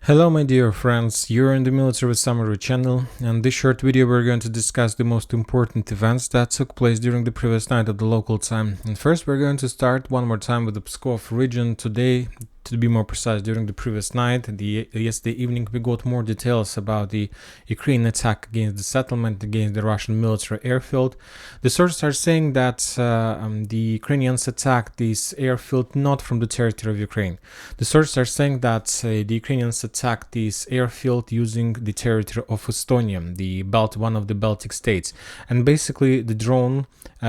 Hello my dear friends, you're in the Military Summary channel, and this short video we're going to discuss the most important events that took place during the previous night of the local time. And first we're going to start one more time with the Pskov region. Today, to be more precise, during the previous night, yesterday evening, we got more details about the Ukrainian attack against the settlement, against the Russian military airfield. The sources are saying that the Ukrainians attacked this airfield not from the territory of Ukraine. The sources are saying that the Ukrainians attacked this airfield using the territory of Estonia, one of the Baltic states. And basically, the drone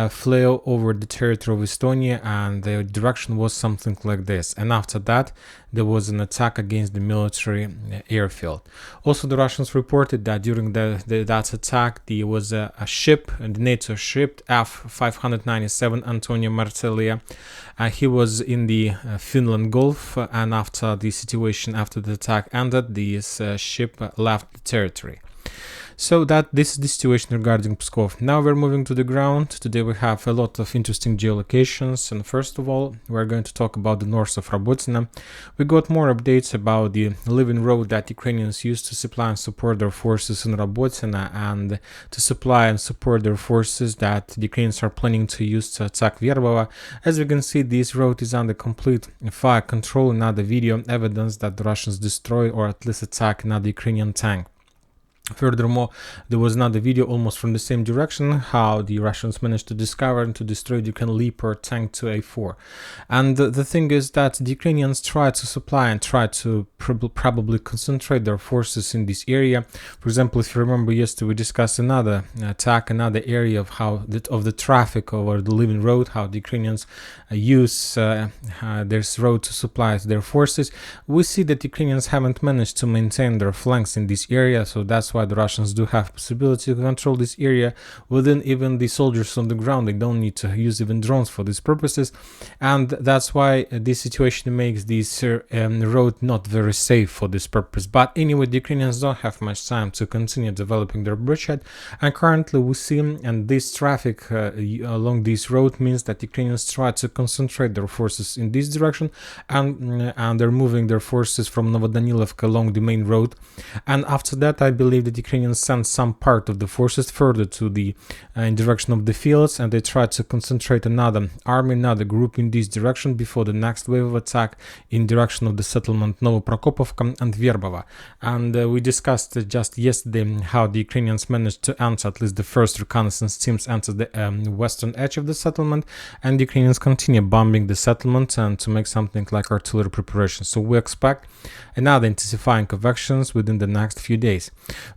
flew over the territory of Estonia, and the direction was something like this. And after that, there was an attack against the military airfield. Also, the Russians reported that during that attack, there was a ship, the NATO ship F-597 Antonio Marcellia. He was in the Finland Gulf, and after the attack ended, this ship left the territory. So this is the situation regarding Pskov. Now we're moving to the ground. Today we have a lot of interesting geolocations, and first of all we're going to talk about the north of Robotyne. We got more updates about the living road that Ukrainians use to supply and support their forces in Robotyne, and to supply and support their forces that the Ukrainians are planning to use to attack Verbova. As you can see, this road is under complete fire control. Another video evidence that the Russians destroy or at least attack another Ukrainian tank. Furthermore, there was another video almost from the same direction, how the Russians managed to discover and to destroy the Ukrainian Leopard tank 2A4. And the thing is that the Ukrainians try to supply and try to probably concentrate their forces in this area. For example, if you remember yesterday, we discussed another attack, another area of the traffic over the living road, how the Ukrainians use this road to supply their forces. We see that Ukrainians haven't managed to maintain their flanks in this area, so that's why the Russians do have possibility to control this area within even the soldiers on the ground. They don't need to use even drones for these purposes, and that's why this situation makes this road not very safe for this purpose. But anyway, the Ukrainians don't have much time to continue developing their bridgehead, and currently we see, and this traffic along this road means that Ukrainians try to concentrate their forces in this direction, and they're moving their forces from Novodanilivka along the main road. And after that, I believe that Ukrainians sent some part of the forces further to the in direction of the fields, and they tried to concentrate another army, another group in this direction before the next wave of attack in direction of the settlement Novoprokopovka and Verbova. And we discussed just yesterday how the Ukrainians managed to enter, at least the first reconnaissance teams enter the western edge of the settlement, and the Ukrainians continue bombing the settlement and to make something like artillery preparation. So we expect another intensifying of actions within the next few days.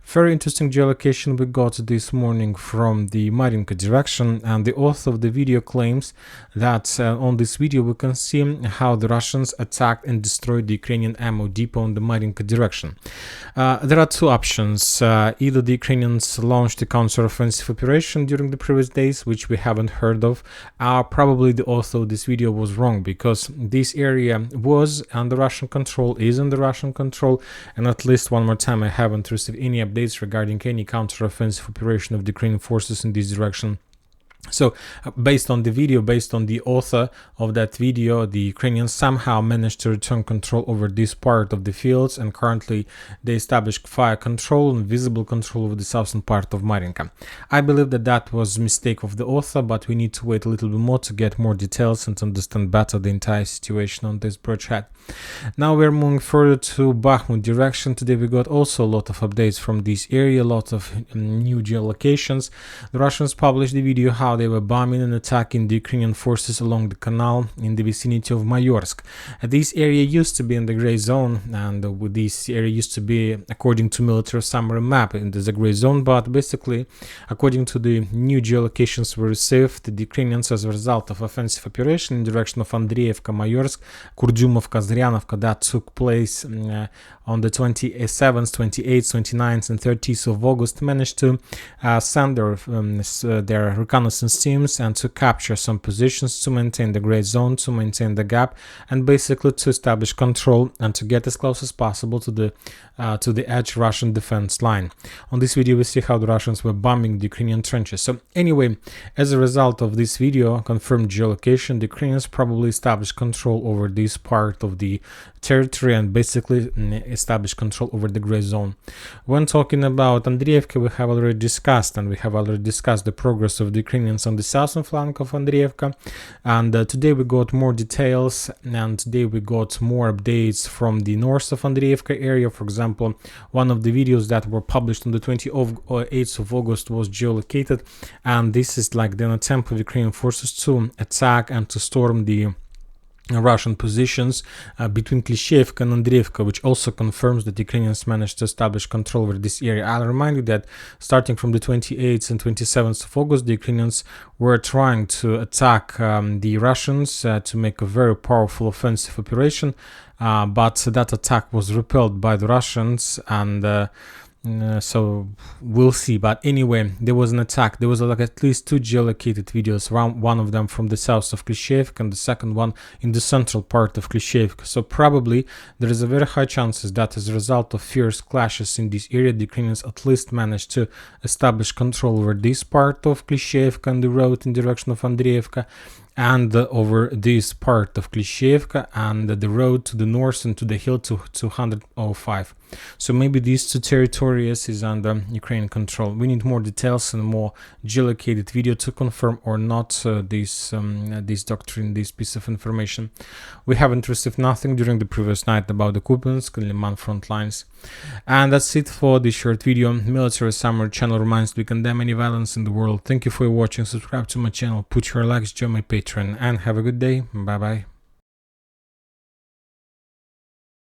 Very interesting geolocation we got this morning from the Marinka direction, and the author of the video claims that on this video we can see how the Russians attacked and destroyed the Ukrainian ammo depot in the Marinka direction. There are two options. Either the Ukrainians launched a counter-offensive operation during the previous days, which we haven't heard of, or probably the author of this video was wrong, because this area was under Russian control, is under Russian control, and at least one more time I haven't received any updates regarding any counter-offensive operation of the Ukrainian forces in this direction. So based on the video, based on the author of that video, the Ukrainians somehow managed to return control over this part of the fields, and currently they established fire control and visible control over the southern part of Marinka. I believe that that was a mistake of the author, but we need to wait a little bit more to get more details and to understand better the entire situation on this bridgehead. Now we're moving further to Bakhmut direction. Today we got also a lot of updates from this area, a lot of new geolocations. The Russians published the video how they were bombing and attacking the Ukrainian forces along the canal in the vicinity of Mayorsk. This area used to be in the gray zone, and this area used to be, according to military summary map, in the gray zone, but basically, according to the new geolocations we received, the Ukrainians, as a result of offensive operation in direction of Andreevka, Mayorsk, Kurdyumovka, Zryanovka, that took place on the 27th, 28th, 29th, and 30th of August, managed to send their reconnaissance reconnaissance teams and to capture some positions, to maintain the gray zone, to maintain the gap, and basically to establish control and to get as close as possible to the edge Russian defense line. On this video we see how the Russians were bombing the Ukrainian trenches. So anyway, as a result of this video confirmed geolocation, the Ukrainians probably established control over this part of the territory and basically established control over the gray zone. When talking about Andreevka, we have already discussed the progress of the Ukrainians on the southern flank of Andreevka, and today we got more details, and today we got more updates from the north of Andreevka area. For example, one of the videos that were published on the 28th of August was geolocated, and this is like an attempt of Ukrainian forces to attack and to storm the Russian positions between Klishchiivka and Andreevka, which also confirms that Ukrainians managed to establish control over this area. I'll remind you that starting from the 28th and 27th of August, the Ukrainians were trying to attack the Russians to make a very powerful offensive operation, but that attack was repelled by the Russians, and so we'll see. But anyway, there was an attack. There was like at least two geolocated videos, one of them from the south of Klishchiivka and the second one in the central part of Klishchiivka. So probably there is a very high chances that as a result of fierce clashes in this area, the Ukrainians at least managed to establish control over this part of Klishchiivka and the road in direction of Andreevka, and over this part of Klishchiivka and the road to the north and to the hill to 205. So maybe these two territories is under Ukrainian control. We need more details and more geolocated video to confirm or not this doctrine, this piece of information. We haven't received nothing during the previous night about the Kupiansk and Liman front lines. And that's it for this short video. Military Summary channel reminds we condemn any violence in the world. Thank you for watching. Subscribe to my channel, put your likes, join my Patreon, and have a good day. Bye bye.